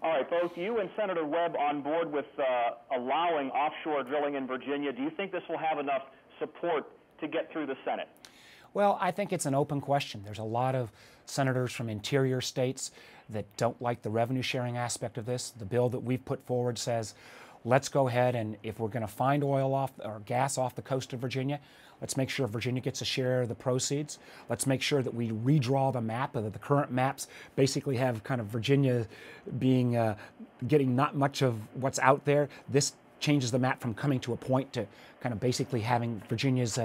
All right, both you and Senator Webb on board with allowing offshore drilling in Virginia. Do you think this will have enough support to get through the Senate? Well, I think it's an open question. There's a lot of senators from interior states that don't like the revenue sharing aspect of this. The bill that we've put forward says, let's go ahead and if we're going to find oil off or gas off the coast of Virginia, let's make sure Virginia gets a share of the proceeds. Let's make sure that we redraw the map. That the current maps basically have kind of Virginia being getting not much of what's out there. This changes the map from coming to a point to kind of basically having Virginia's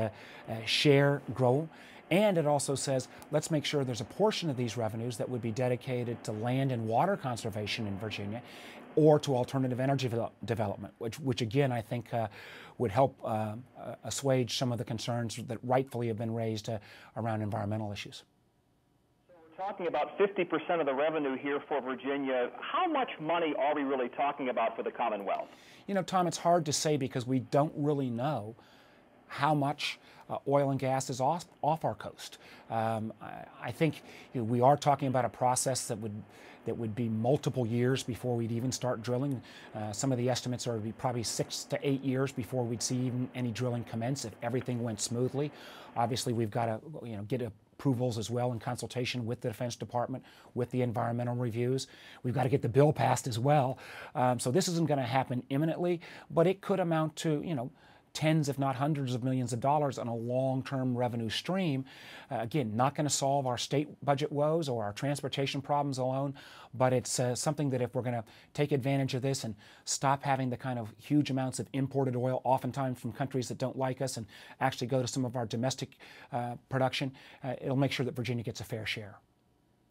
share grow. And it also says, let's make sure there's a portion of these revenues that would be dedicated to land and water conservation in Virginia or to alternative energy development, which again, I think would help assuage some of the concerns that rightfully have been raised around environmental issues. So we're talking about 50% of the revenue here for Virginia. How much money are we really talking about for the Commonwealth? You know, Tom, it's hard to say because we don't really know how much oil and gas is off our coast. I think we are talking about a process that would be multiple years before we'd even start drilling. Some of the estimates are be probably 6 to 8 years before we'd see even any drilling commence if everything went smoothly. Obviously, we've got to get approvals as well in consultation with the Defense Department, with the environmental reviews. We've got to get the bill passed as well. So this isn't going to happen imminently, but it could amount to, tens, if not hundreds of millions of dollars on a long-term revenue stream. Again, not going to solve our state budget woes or our transportation problems alone, but it's something that if we're going to take advantage of this and stop having the kind of huge amounts of imported oil, oftentimes from countries that don't like us, and actually go to some of our domestic production, it'll make sure that Virginia gets a fair share.